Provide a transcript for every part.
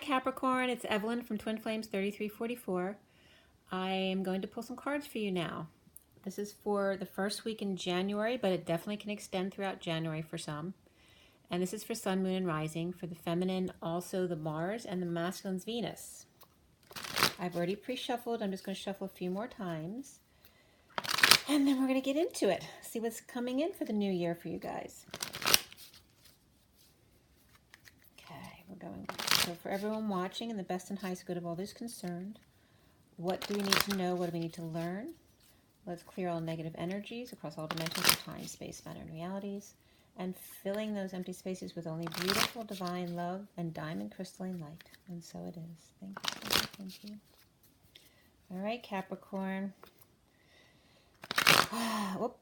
Capricorn, it's Evelyn from Twin Flames 3344. I am going to pull some cards for you now. This is for the first week in January, but it definitely can extend throughout January for some. And this is for Sun, Moon, and Rising. For the feminine, also the Mars, and the masculine's Venus. I've already pre-shuffled. I'm just going to shuffle a few more times. And then we're going to get into it. See what's coming in for the new year for you guys. Okay, we're going. So for everyone watching, in the best and highest good of all those concerned, what do we need to know? What do we need to learn? Let's clear all negative energies across all dimensions of time, space, matter, and realities, and filling those empty spaces with only beautiful, divine love and diamond crystalline light. And so it is. Thank you, thank you, thank you. All right, Capricorn. Whoop.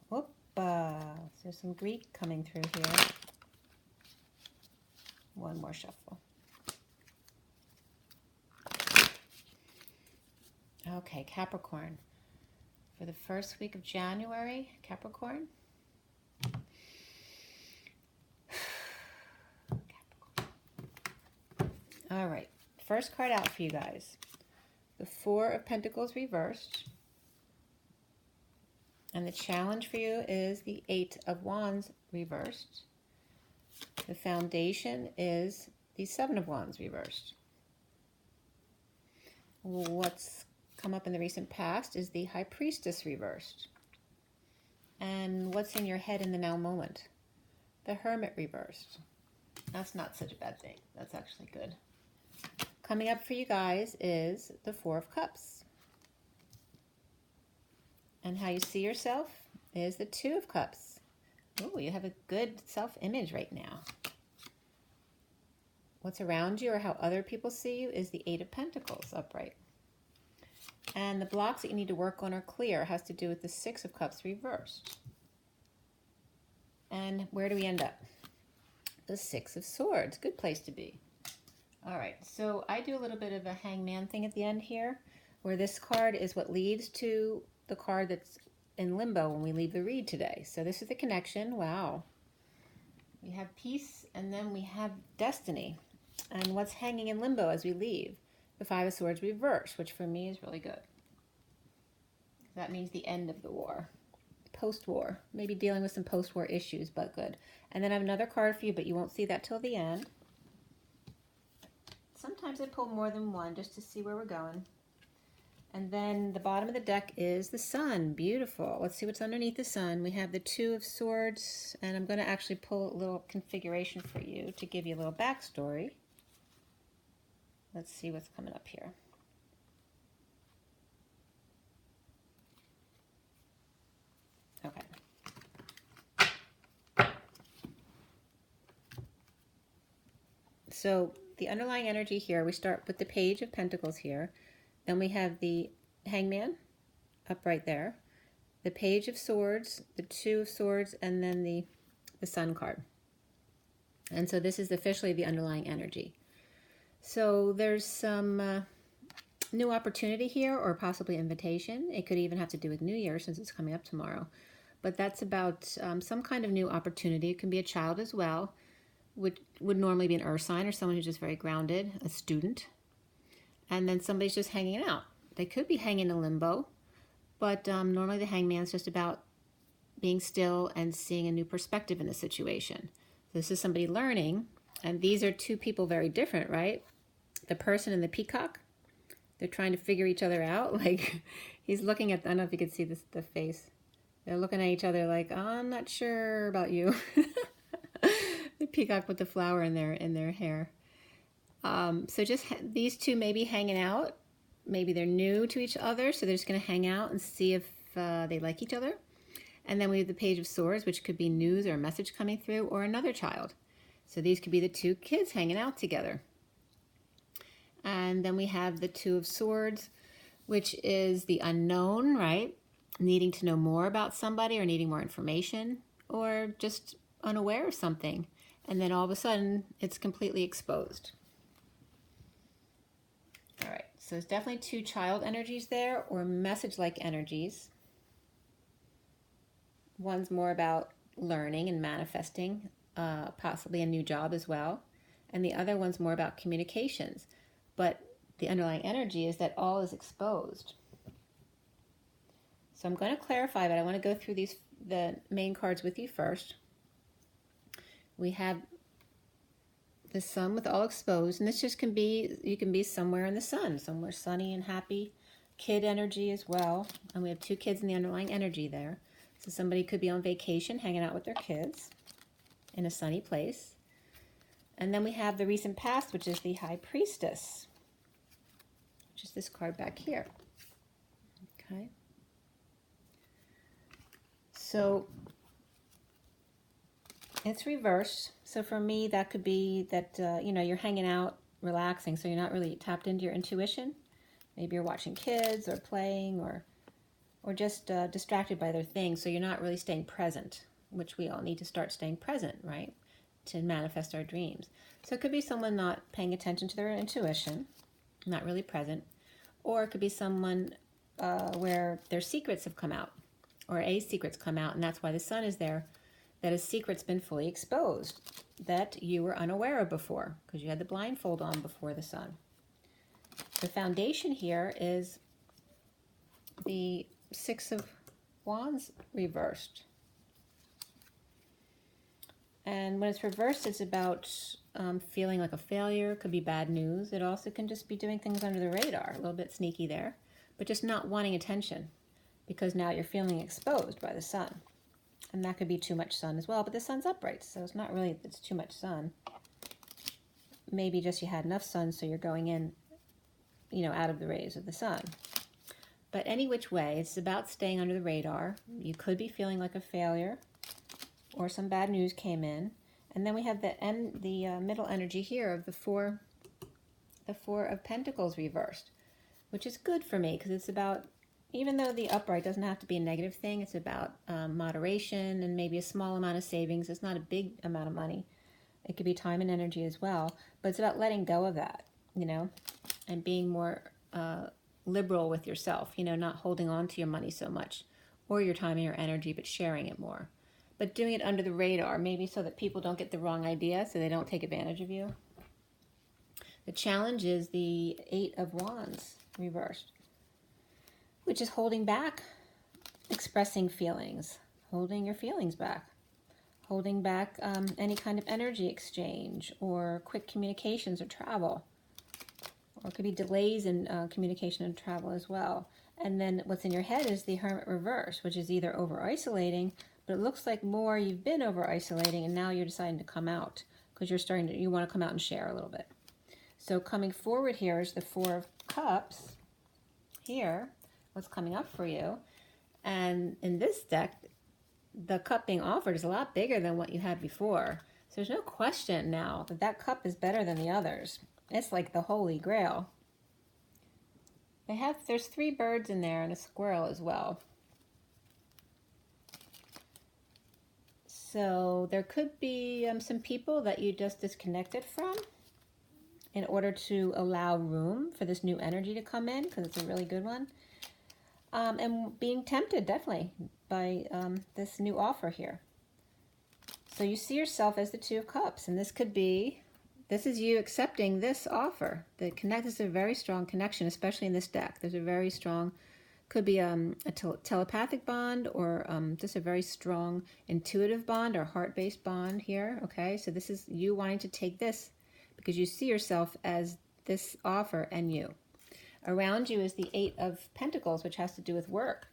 Whoop. There's some Greek coming through here. One more shuffle. Okay, Capricorn. For the first week of January, Capricorn. All right, first card out for you guys. The Four of Pentacles reversed. And the challenge for you is the Eight of Wands reversed. The foundation is the Seven of Wands reversed. What's come up in the recent past is the High Priestess reversed. And what's in your head in the now moment? The Hermit reversed. That's not such a bad thing. That's actually good. Coming up for you guys is the Four of Cups. And how you see yourself is the Two of Cups. Oh, you have a good self-image right now. What's around you or how other people see you is the Eight of Pentacles upright. And the blocks that you need to work on or clear has to do with the Six of Cups reversed. And where do we end up? The Six of Swords. Good place to be. All right, so I do a little bit of a hangman thing at the end here, where this card is what leads to the card that's in limbo when we leave the read today. So this is the connection. Wow. We have peace, and then we have destiny. And what's hanging in limbo as we leave? The Five of Swords reversed, which for me is really good. That means the end of the war. Post-war. Maybe dealing with some post-war issues, but good. And then I have another card for you, but you won't see that till the end. Sometimes I pull more than one just to see where we're going. And then the bottom of the deck is the Sun. Beautiful. Let's see what's underneath the Sun. We have the Two of Swords, and I'm going to actually pull a little configuration for you to give you a little backstory. Let's see what's coming up here. Okay. So the underlying energy here, we start with the Page of Pentacles here. Then we have the Hangman up right there, the Page of Swords, the Two of Swords, and then the Sun card. And so this is officially the underlying energy. So there's some new opportunity here, or possibly invitation. It could even have to do with New Year since it's coming up tomorrow. But that's about some kind of new opportunity. It can be a child as well, which would normally be an earth sign or someone who's just very grounded, a student. And then somebody's just hanging out. They could be hanging in limbo, but normally the hangman's just about being still and seeing a new perspective in the situation. This is somebody learning, and these are two people very different, right? The person and the peacock, they're trying to figure each other out. Like, he's looking at, I don't know if you can see this, the face. They're looking at each other like, oh, I'm not sure about you. The peacock with the flower in their hair. So just these two may be hanging out. Maybe they're new to each other, so they're just going to hang out and see if they like each other. And then we have the Page of Swords, which could be news or a message coming through, or another child. So these could be the two kids hanging out together. And then we have the Two of Swords, which is the unknown, right? Needing to know more about somebody or needing more information or just unaware of something. And then all of a sudden, it's completely exposed. All right, so there's definitely two child energies there, or message-like energies. One's more about learning and manifesting, possibly a new job as well. and the other one's more about communications. But the underlying energy is that all is exposed. So I'm going to clarify, but I want to go through the main cards with you first. We have the sun with all exposed, and this just can be, you can be somewhere in the sun, somewhere sunny and happy. Kid energy as well, and we have 2 kids in the underlying energy there. So somebody could be on vacation, hanging out with their kids in a sunny place. And then we have the recent past, which is the High Priestess, which is this card back here. Okay. So it's reversed. So for me, that could be that, you know, you're hanging out, relaxing, so you're not really tapped into your intuition. Maybe you're watching kids or playing or just distracted by other things, so you're not really staying present, which we all need to start staying present, right, to manifest our dreams. So it could be someone not paying attention to their intuition, not really present, or it could be someone where their secrets have come out, or a secret's come out, and that's why the sun is there, that a secret's been fully exposed that you were unaware of before, because you had the blindfold on before the sun. The foundation here is the 6 of Wands reversed. And when it's reversed, it's about feeling like a failure. It could be bad news. It also can just be doing things under the radar, a little bit sneaky there, but just not wanting attention because now you're feeling exposed by the sun. And that could be too much sun as well, but the sun's upright, so it's not really, it's too much sun. Maybe just you had enough sun, so you're going in, you know, out of the rays of the sun. But any which way, it's about staying under the radar. You could be feeling like a failure, or some bad news came in. And then we have the middle energy here of the four of Pentacles reversed, which is good for me because it's about, even though the upright doesn't have to be a negative thing, it's about moderation and maybe a small amount of savings. It's not a big amount of money. It could be time and energy as well, but it's about letting go of that, you know, and being more liberal with yourself, you know, not holding on to your money so much or your time and your energy, but sharing it more. But doing it under the radar, maybe so that people don't get the wrong idea, so they don't take advantage of you. The challenge is the 8 of Wands reversed, which is holding back, expressing feelings, holding your feelings back, holding back any kind of energy exchange or quick communications or travel. Or it could be delays in communication and travel as well. And then what's in your head is the Hermit reverse, which is either over-isolating, but it looks like more you've been over-isolating and now you're deciding to come out because you want to come out and share a little bit. So coming forward here is the 4 of Cups here, what's coming up for you. And in this deck, the cup being offered is a lot bigger than what you had before. So there's no question now that that cup is better than the others. It's like the Holy Grail. There's 3 birds in there and a squirrel as well. So there could be some people that you just disconnected from in order to allow room for this new energy to come in, because it's a really good one. And being tempted, definitely, by this new offer here. So you see yourself as the 2 of Cups, and this is you accepting this offer. This is a very strong connection, especially in this deck. There's a very strong, could be a telepathic bond or just a very strong intuitive bond or heart-based bond here, okay? So this is you wanting to take this because you see yourself as this offer and you. Around you is the 8 of Pentacles, which has to do with work.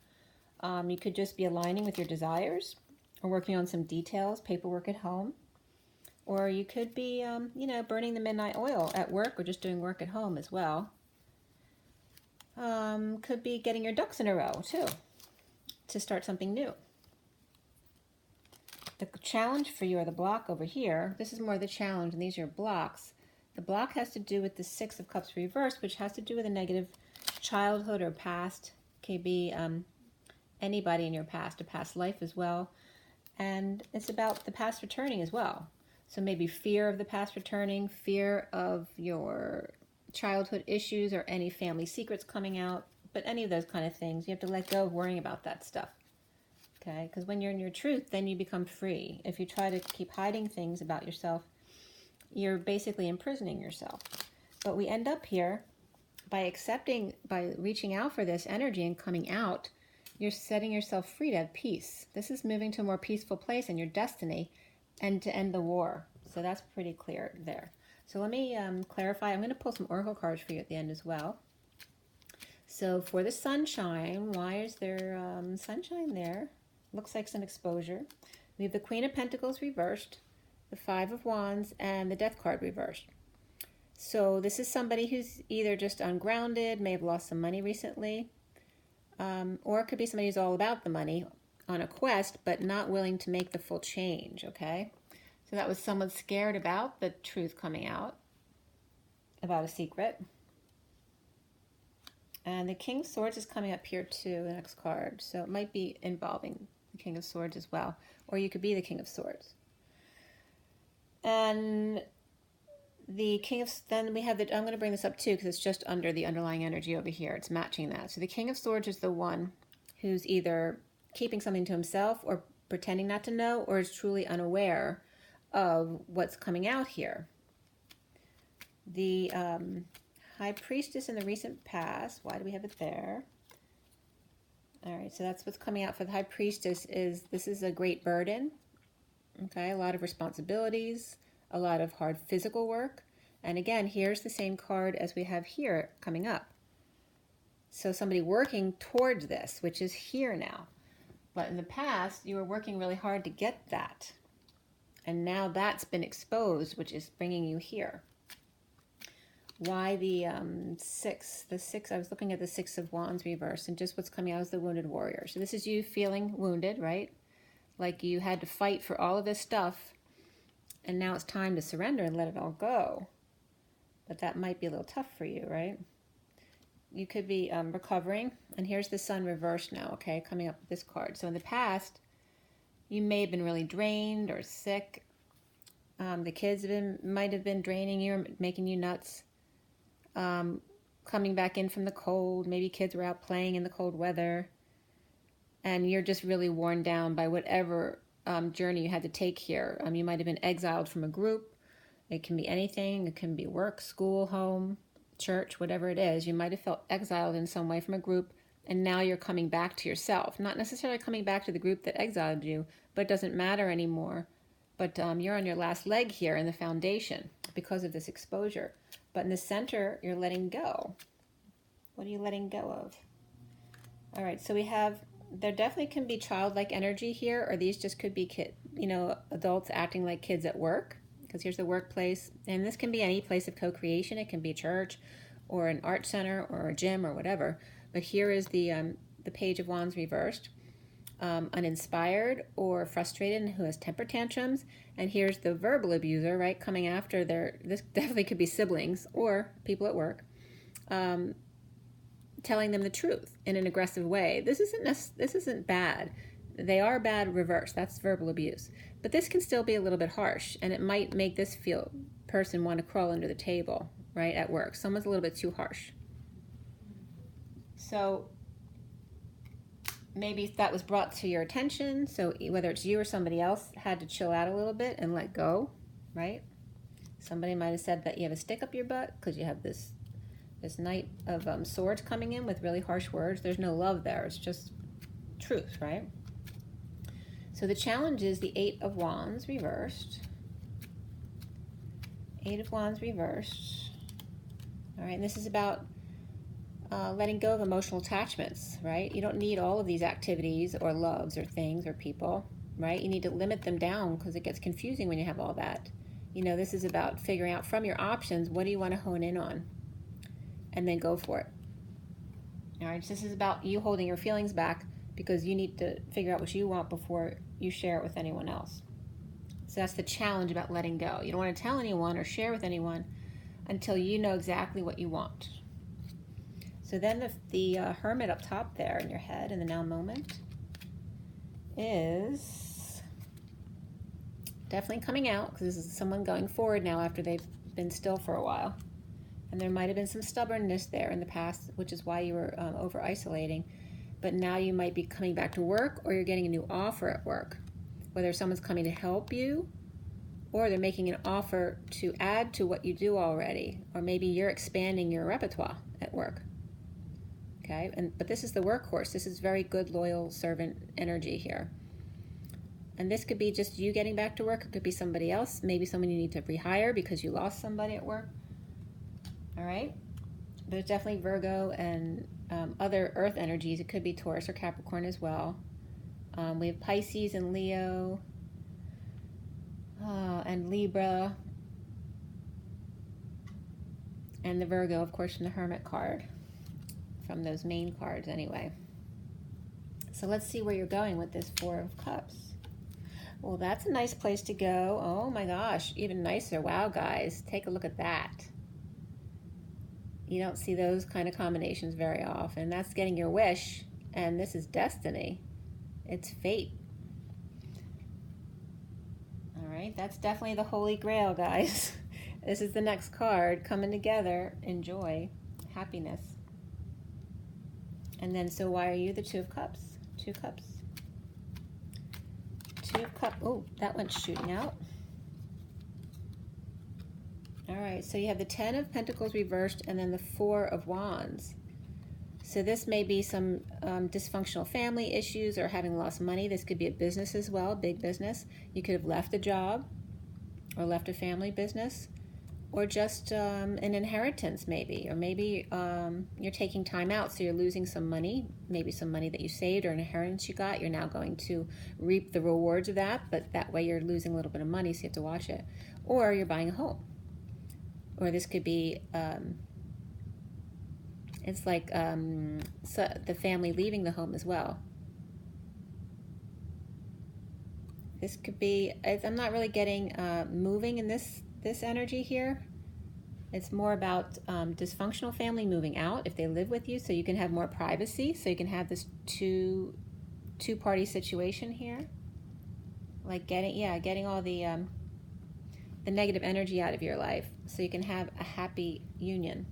You could just be aligning with your desires or working on some details, paperwork at home. Or you could be, you know, burning the midnight oil at work or just doing work at home as well. Could be getting your ducks in a row, too, to start something new. The challenge for you, or the block over here, this is more the challenge, and these are your blocks. The block has to do with the 6 of Cups reversed, which has to do with a negative childhood or past. Could be anybody in your past, a past life as well. And it's about the past returning as well. So maybe fear of the past returning, fear of your childhood issues or any family secrets coming out, but any of those kind of things, you have to let go of worrying about that stuff, okay? Because when you're in your truth, then you become free. If you try to keep hiding things about yourself, you're basically imprisoning yourself. But we end up here by accepting, by reaching out for this energy and coming out, you're setting yourself free to have peace. This is moving to a more peaceful place in your destiny and to end the war. So that's pretty clear there. So let me clarify. I'm going to pull some oracle cards for you at the end as well. So for the sunshine, why is there sunshine there? Looks like some exposure. We have the Queen of Pentacles reversed, the Five of Wands, and the Death card reversed. So this is somebody who's either just ungrounded, may have lost some money recently, or it could be somebody who's all about the money on a quest, but not willing to make the full change, okay? So that was someone scared about the truth coming out, about a secret. And the King of Swords is coming up here too, the next card. So it might be involving the King of Swords as well. Or you could be the King of Swords. And the King of... Then we have the... I'm going to bring this up too because it's just under the underlying energy over here. It's matching that. So the King of Swords is the one who's either keeping something to himself or pretending not to know, or is truly unaware of what's coming out here. The... High Priestess in the recent past. Why do we have it there? All right, so that's what's coming out for the High Priestess. Is this is a great burden. Okay, a lot of responsibilities, a lot of hard physical work. And again, here's the same card as we have here coming up. So somebody working towards this, which is here now. But in the past, you were working really hard to get that. And now that's been exposed, which is bringing you here. Why the six? The six, I was looking at the Six of Wands reverse, and just what's coming out is the Wounded Warrior. So this is you feeling wounded, right? Like you had to fight for all of this stuff, and now it's time to surrender and let it all go. But that might be a little tough for you, right? You could be recovering, and here's the Sun reversed now, okay, coming up with this card. So in the past, you may have been really drained or sick. The kids might have been draining you or making you nuts. Coming back in from the cold, maybe kids were out playing in the cold weather, and you're just really worn down by whatever journey you had to take here. You might have been exiled from a group. It can be anything. It can be work, school, home, church, whatever it is. You might have felt exiled in some way from a group, and now you're coming back to yourself. Not necessarily coming back to the group that exiled you, but it doesn't matter anymore. But you're on your last leg here in the foundation because of this exposure. But in the center, you're letting go. What are you letting go of? All right, so we have, there definitely can be childlike energy here, or these just could be adults acting like kids at work, because here's the workplace. And this can be any place of co-creation. It can be a church or an art center or a gym or whatever. But here is the Page of Wands reversed. Uninspired or frustrated and who has temper tantrums. And here's the verbal abuser, right, coming after this definitely could be siblings or people at work, telling them the truth in an aggressive way. This isn't bad. They are bad reverse. That's verbal abuse. But this can still be a little bit harsh, and it might make this person want to crawl under the table, right, at work. Someone's a little bit too harsh. So maybe that was brought to your attention, so whether it's you or somebody else had to chill out a little bit and let go, right? Somebody might have said that you have a stick up your butt because you have this Knight of Swords coming in with really harsh words. There's no love there. It's just truth, right? So the challenge is the Eight of Wands reversed. Eight of Wands reversed. All right, and this is about letting go of emotional attachments, right? You don't need all of these activities or loves or things or people, right? You need to limit them down because it gets confusing when you have all that. This is about figuring out from your options, what do you want to hone in on? And then go for it. All right, so this is about you holding your feelings back because you need to figure out what you want before you share it with anyone else. So that's the challenge about letting go. You don't want to tell anyone or share with anyone until you know exactly what you want. So then the Hermit up top there in your head in the now moment is definitely coming out because this is someone going forward now after they've been still for a while. And there might have been some stubbornness there in the past, which is why you were over-isolating. But now you might be coming back to work, or you're getting a new offer at work. Whether someone's coming to help you or they're making an offer to add to what you do already, or maybe you're expanding your repertoire at work. Okay, but this is the workhorse. This is very good, loyal servant energy here. And this could be just you getting back to work. It could be somebody else, maybe someone you need to rehire because you lost somebody at work. All right, there's definitely Virgo and other earth energies. It could be Taurus or Capricorn as well. We have Pisces and Leo and Libra, and the Virgo, of course, from the Hermit card, from those main cards anyway. So let's see where you're going with this Four of Cups. Well, that's a nice place to go. Oh my gosh, even nicer. Wow, guys, take a look at that. You don't see those kind of combinations very often. That's getting your wish, and this is destiny. It's fate. All right, that's definitely the Holy Grail, guys. This is the next card, coming together, enjoy, happiness. And then, so why are you the Two of Cups? Two Cups. Two of Cups. Oh, that went shooting out. All right, so you have the Ten of Pentacles reversed and then the Four of Wands. So this may be some dysfunctional family issues or having lost money. This could be a business as well, big business. You could have left a job or left a family business, or just an inheritance maybe, or maybe you're taking time out, so you're losing some money, maybe some money that you saved or an inheritance you got. You're now going to reap the rewards of that, but that way you're losing a little bit of money, so you have to watch it. Or you're buying a home. Or this could be, it's like so the family leaving the home as well. This could be, I'm not really getting moving in this energy here. It's more about dysfunctional family moving out if they live with you, so you can have more privacy, so you can have this two-party situation here. Like getting all the negative energy out of your life, so you can have a happy union.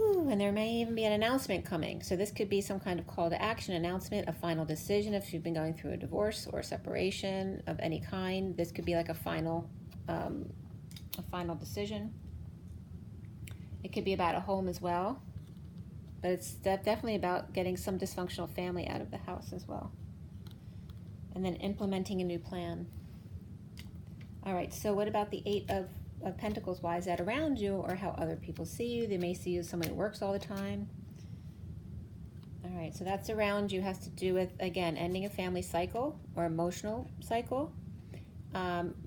Ooh, and there may even be an announcement coming. So this could be some kind of call to action, announcement, a final decision if you've been going through a divorce or a separation of any kind. This could be like a final decision. It could be about a home as well, but it's definitely about getting some dysfunctional family out of the house as well. And then implementing a new plan. All right, so what about the Eight of Pentacles? Why is that around you, or how other people see you? They may see you as someone who works all the time. All right, so that's around you, has to do with, again, ending a family cycle or emotional cycle.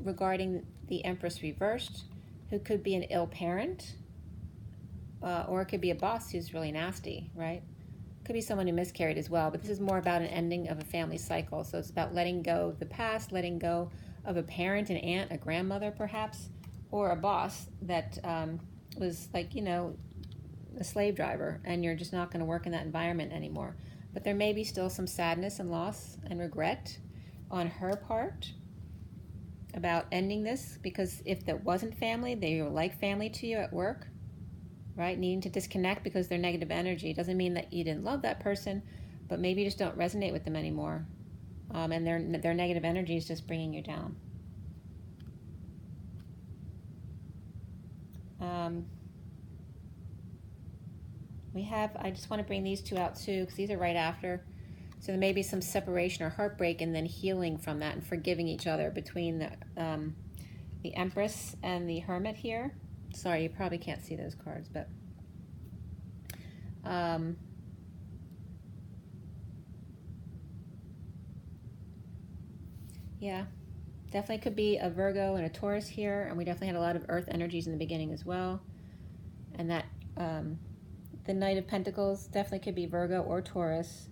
Regarding the Empress reversed, who could be an ill parent, or it could be a boss who's really nasty, right? Could be someone who miscarried as well, but this is more about an ending of a family cycle. So it's about letting go of the past, letting go of a parent, an aunt, a grandmother perhaps, or a boss that was like, you know, a slave driver, and you're just not going to work in that environment anymore. But there may be still some sadness and loss and regret on her part about ending this, because if that wasn't family, they were like family to you at work, right? Needing to disconnect because they're negative energy. Doesn't mean that you didn't love that person, but maybe you just don't resonate with them anymore. And their negative energy is just bringing you down. I just want to bring these two out too, because these are right after. So there may be some separation or heartbreak, and then healing from that and forgiving each other between the Empress and the Hermit here. Sorry, you probably can't see those cards, but yeah, definitely could be a Virgo and a Taurus here, and we definitely had a lot of earth energies in the beginning as well. And that the Knight of Pentacles definitely could be Virgo or Taurus.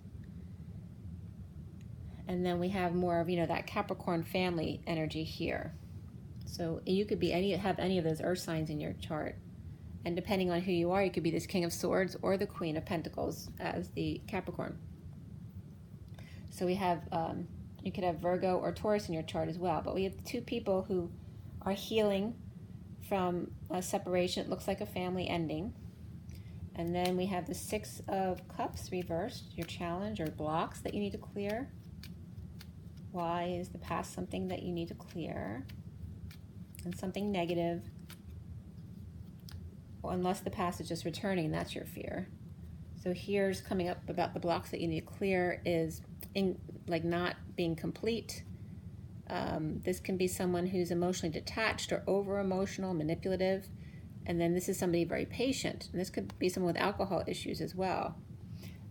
And then we have more of, you know, that Capricorn family energy here. So you could be have any of those earth signs in your chart. And depending on who you are, you could be this King of Swords or the Queen of Pentacles as the Capricorn. So we have, you could have Virgo or Taurus in your chart as well. But we have two people who are healing from a separation. It looks like a family ending. And then we have the Six of Cups reversed, your challenge or blocks that you need to clear. Why is the past something that you need to clear? And something negative, well, unless the past is just returning, and that's your fear. So here's coming up about the blocks that you need to clear is like not being complete. This can be someone who's emotionally detached or over-emotional, manipulative. And then this is somebody very patient. And this could be someone with alcohol issues as well.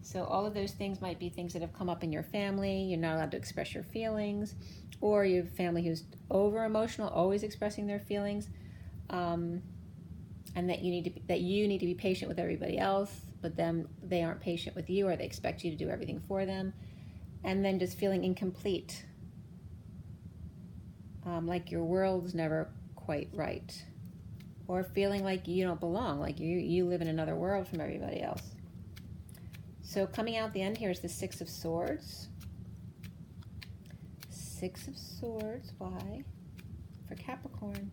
So all of those things might be things that have come up in your family. You're not allowed to express your feelings. Or you have a family who's over-emotional, always expressing their feelings. And that you need to be patient with everybody else, but then they aren't patient with you, or they expect you to do everything for them. And then just feeling incomplete. Like your world's never quite right. Or feeling like you don't belong, like you live in another world from everybody else. So coming out the end here is the Six of Swords. Six of Swords, why? For Capricorn.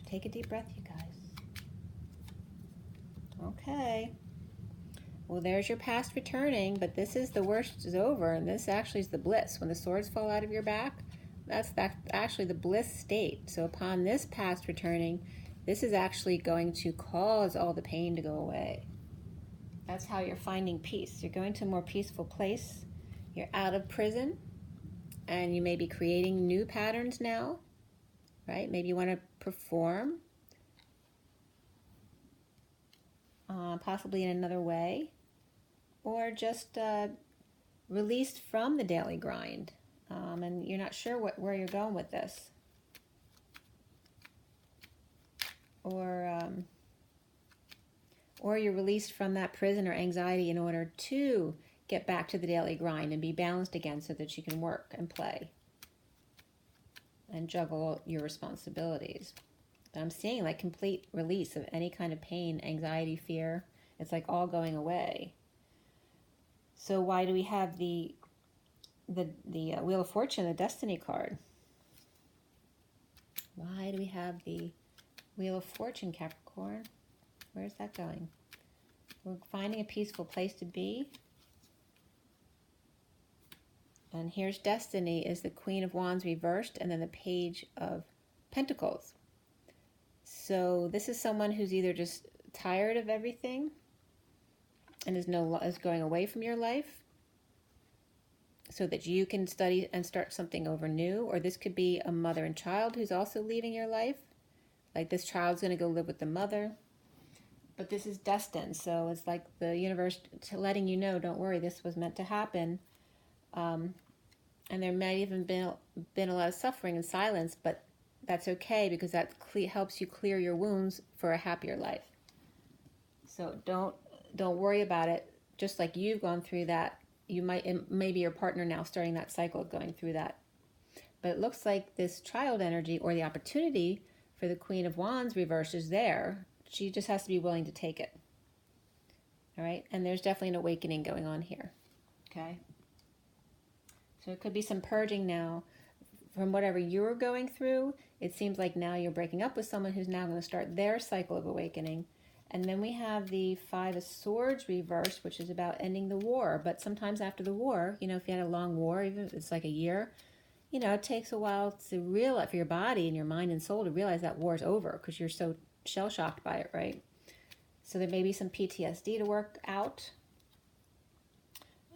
Take a deep breath, you guys. Okay. Well, there's your past returning, but this is the worst is over, and this actually is the bliss. When the swords fall out of your back, that's actually the bliss state. So upon this past returning, this is actually going to cause all the pain to go away. That's how you're finding peace. You're going to a more peaceful place. You're out of prison, and you may be creating new patterns now, right? Maybe you want to perform, possibly in another way, or just released from the daily grind. And you're not sure where you're going with this. Or you're released from that prison or anxiety in order to get back to the daily grind and be balanced again so that you can work and play and juggle your responsibilities. But I'm seeing like complete release of any kind of pain, anxiety, fear. It's like all going away. So why do we have the Wheel of Fortune, the Destiny card? Why do we have the Wheel of Fortune, Capricorn? Where's that going? We're finding a peaceful place to be. And here's Destiny is the Queen of Wands reversed, and then the Page of Pentacles. So this is someone who's either just tired of everything and is going away from your life, so that you can study and start something over new. Or this could be a mother and child who's also leaving your life. Like this child's going to go live with the mother. But this is destined. So it's like the universe letting you know, don't worry, this was meant to happen. And there may even been a lot of suffering and silence, but that's okay, because that helps you clear your wounds for a happier life. So don't worry about it. Just like you've gone through that, maybe your partner now starting that cycle of going through that. But it looks like this child energy, or the opportunity for the Queen of Wands reverse, is there. She just has to be willing to take it. All right? And there's definitely an awakening going on here. Okay? So it could be some purging now from whatever you were going through. It seems like now you're breaking up with someone who's now going to start their cycle of awakening. And then we have the Five of Swords reversed, which is about ending the war. But sometimes after the war, if you had a long war, even if it's like a year, it takes a while to realize, for your body and your mind and soul, to realize that war is over, because you're so shell-shocked by it, right? So there may be some PTSD to work out.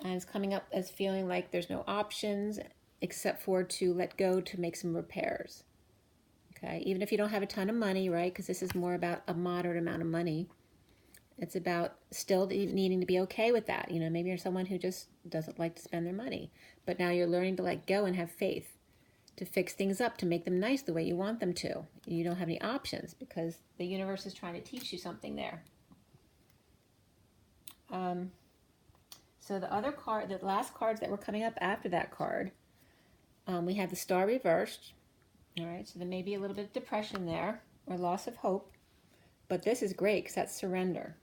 And it's coming up as feeling like there's no options except for to let go, to make some repairs. Okay, even if you don't have a ton of money, right? Because this is more about a moderate amount of money. It's about still needing to be okay with that. Maybe you're someone who just doesn't like to spend their money. But now you're learning to let go and have faith to fix things up, to make them nice the way you want them to. You don't have any options because the universe is trying to teach you something there. So the other card, the last cards that were coming up after that card, we have the Star reversed. All right, so there may be a little bit of depression there, or loss of hope, but this is great because that's surrender.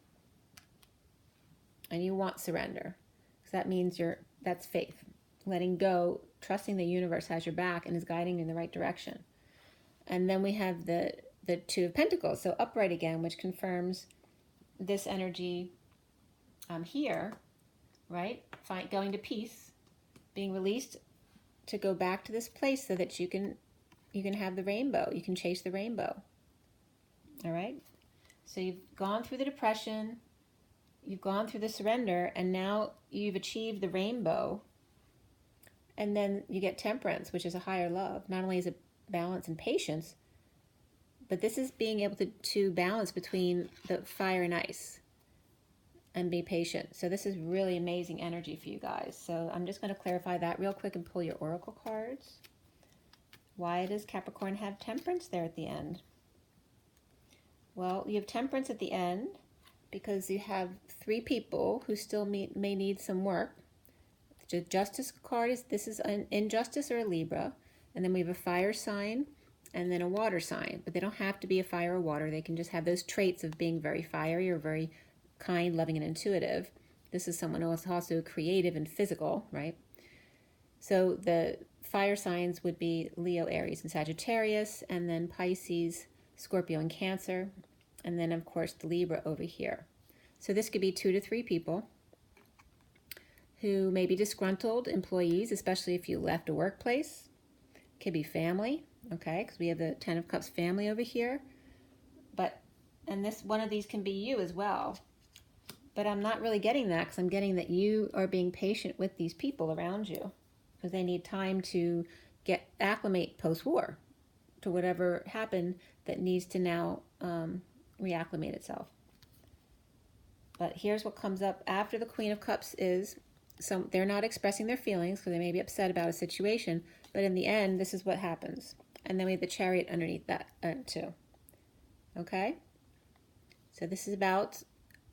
And you want surrender, because that means that's faith, letting go, trusting the universe has your back and is guiding you in the right direction. And then we have the Two of Pentacles, so upright again, which confirms this energy here, right? Going to peace, being released to go back to this place so that you can have the rainbow. You can chase the rainbow. All right? So you've gone through the depression, you've gone through the surrender, and now you've achieved the rainbow. And then you get temperance, which is a higher love. Not only is it balance and patience, but this is being able to balance between the fire and ice and be patient. So this is really amazing energy for you guys. So I'm just going to clarify that real quick and pull your oracle cards. Why does Capricorn have temperance there at the end? Well, you have temperance at the end because you have 3 people who still may need some work. The justice card is, this is an injustice or a Libra. And then we have a fire sign and then a water sign. But they don't have to be a fire or water. They can just have those traits of being very fiery or very kind, loving, and intuitive. This is someone who is also creative and physical, right? So the fire signs would be Leo, Aries, and Sagittarius, and then Pisces, Scorpio, and Cancer, and then, of course, the Libra over here. So this could be 2 to 3 people who may be disgruntled employees, especially if you left a workplace. Could be family, okay, because we have the 10 of Cups family over here. And this one of these can be you as well. But I'm not really getting that, because I'm getting that you are being patient with these people around you because they need time to acclimate post-war to whatever happened that needs to now reacclimate itself. But here's what comes up after the Queen of Cups is, they're not expressing their feelings because they may be upset about a situation, but in the end, this is what happens. And then we have the Chariot underneath that too. Okay? So this is about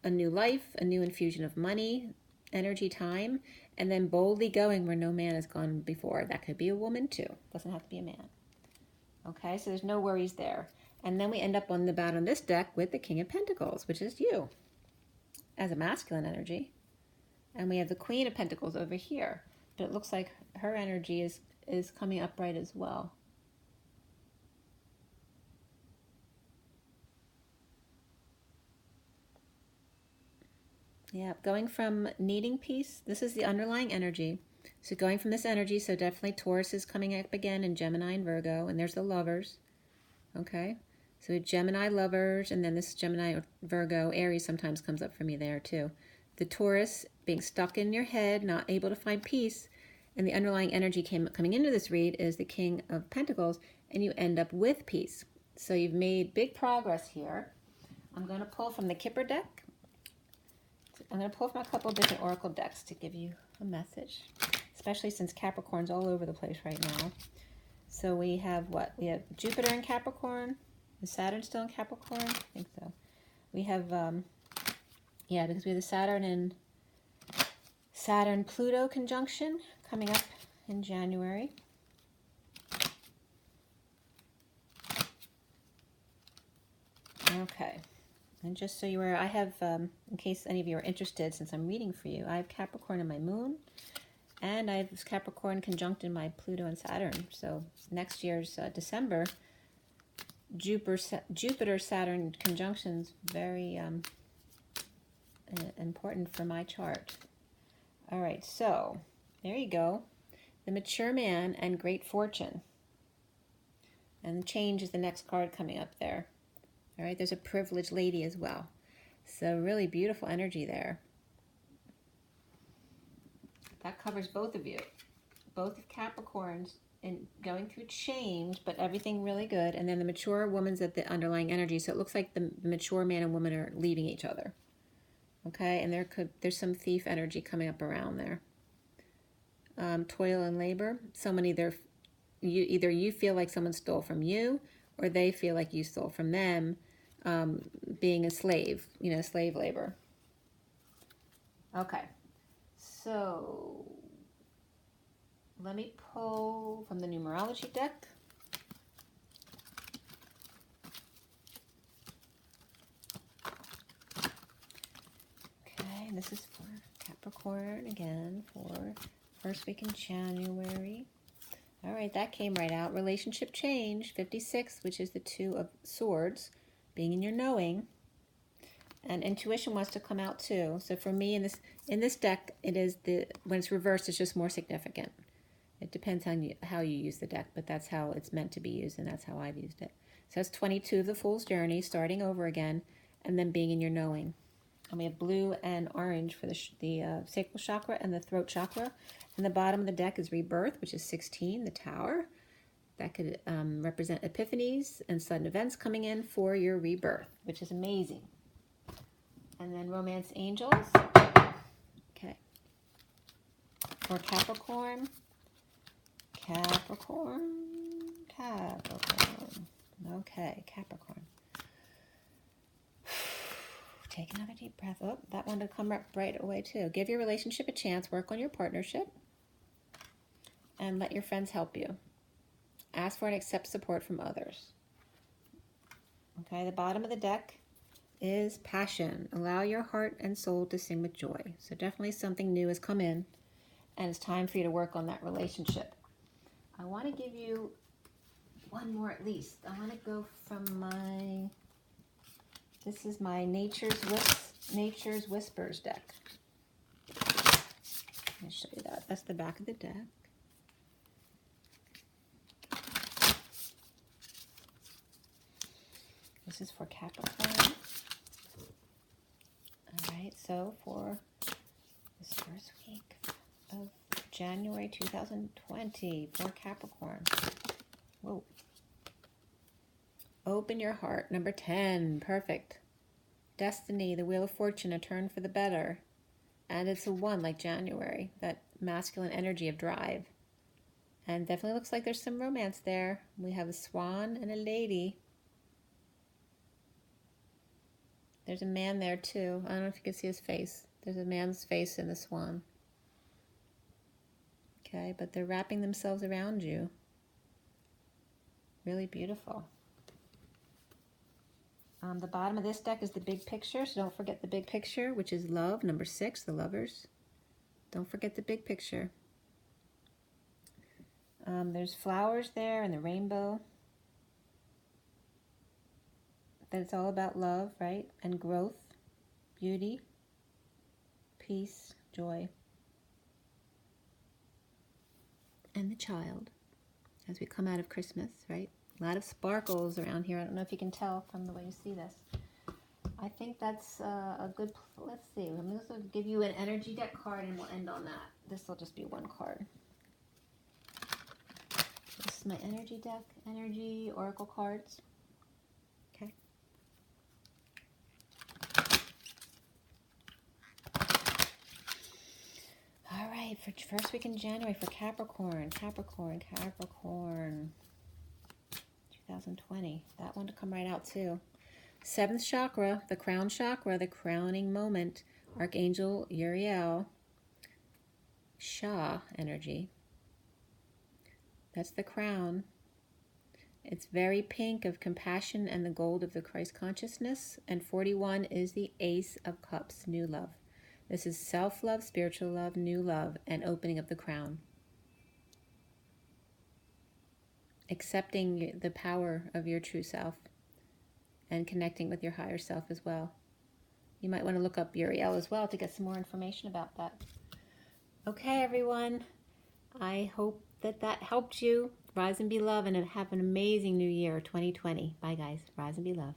a new life, a new infusion of money, energy, time, and then boldly going where no man has gone before. That could be a woman too. Doesn't have to be a man. Okay, so there's no worries there. And then we end up on the bottom of this deck with the King of Pentacles, which is you as a masculine energy. And we have the Queen of Pentacles over here. But it looks like her energy is coming upright as well. Yeah, going from needing peace, this is the underlying energy. So going from this energy, so definitely Taurus is coming up again, and Gemini and Virgo, and there's the lovers. Okay, so Gemini lovers, and then this Gemini or Virgo, Aries sometimes comes up for me there too. The Taurus being stuck in your head, not able to find peace, and the underlying energy coming into this read is the King of Pentacles, and you end up with peace. So you've made big progress here. I'm going to pull from the Kipper deck. I'm going to pull from a couple of different oracle decks to give you a message, especially since Capricorn's all over the place right now. So we have what? We have Jupiter in Capricorn. Is Saturn still in Capricorn? I think so. We have, yeah, because we have the Saturn-Pluto conjunction coming up in January. Okay. And just so you are, I have, in case any of you are interested, since I'm reading for you, I have Capricorn in my moon, and I have Capricorn conjunct in my Pluto and Saturn. So next year's December, Jupiter-Saturn conjunction's very important for my chart. All right, so there you go. The Mature Man and Great Fortune. And Change is the next card coming up there. All right, there's a Privileged Lady as well. So really beautiful energy there. That covers both of you. Both of Capricorns in going through change, but everything really good. And then the mature woman's at the underlying energy. So it looks like the mature man and woman are leaving each other. Okay, and there's some thief energy coming up around there. Toil and labor. Someone either you feel like someone stole from you, or they feel like you stole from them, being a slave, slave labor. Okay, so let me pull from the numerology deck. Okay, and this is for Capricorn again for first week in January. All right, that came right out. Relationship change, 56, which is the 2 of Swords, being in your knowing. And intuition wants to come out too. So for me in this deck, it is when it's reversed, it's just more significant. It depends on how you use the deck, but that's how it's meant to be used, and that's how I've used it. So that's 22 of the Fool's Journey, starting over again, and then being in your knowing. And we have blue and orange for the sacral chakra and the throat chakra. And the bottom of the deck is Rebirth, which is 16, the Tower. That could represent epiphanies and sudden events coming in for your rebirth, which is amazing. And then Romance Angels. Okay. For Capricorn. Capricorn. Okay, Capricorn. Take another deep breath. Oh, that one to come up right away too. Give your relationship a chance. Work on your partnership. And let your friends help you. Ask for and accept support from others. Okay, the bottom of the deck is Passion. Allow your heart and soul to sing with joy. So definitely something new has come in, and it's time for you to work on that relationship. I want to give you one more at least. I want to go from this is my Nature's Whispers deck. Let me show you that. That's the back of the deck. This is for Capricorn. All right, so for this first week of January 2020 for Capricorn. Whoa. Open your heart, number 10, perfect. Destiny, the Wheel of Fortune, a turn for the better. And it's a 1 like January, that masculine energy of drive. And definitely looks like there's some romance there. We have a swan and a lady. There's a man there too. I don't know if you can see his face. There's a man's face in the swan. Okay, but they're wrapping themselves around you. Really beautiful. The bottom of this deck is the big picture, so don't forget the big picture, which is love, number 6, the lovers. Don't forget the big picture. There's flowers there and the rainbow. That it's all about love, right? And growth, beauty, peace, joy. And the child, as we come out of Christmas, right? A lot of sparkles around here. I don't know if you can tell from the way you see this. I think that's a good, let's see. I'm going to give you an energy deck card and we'll end on that. This will just be one card. This is my energy deck, energy oracle cards. Okay. All right, for first week in January for Capricorn. 2020. That one to come right out too. 7th chakra, the crown chakra, the crowning moment. Archangel Uriel. Shah energy. That's the crown. It's very pink of compassion and the gold of the Christ consciousness. And 41 is the Ace of Cups, new love. This is self-love, spiritual love, new love, and opening of the crown. Accepting the power of your true self and connecting with your higher self as well. You might want to look up Uriel as well to get some more information about that. Okay, everyone. I hope that helped you. Rise and be love and have an amazing new year, 2020. Bye, guys. Rise and be love.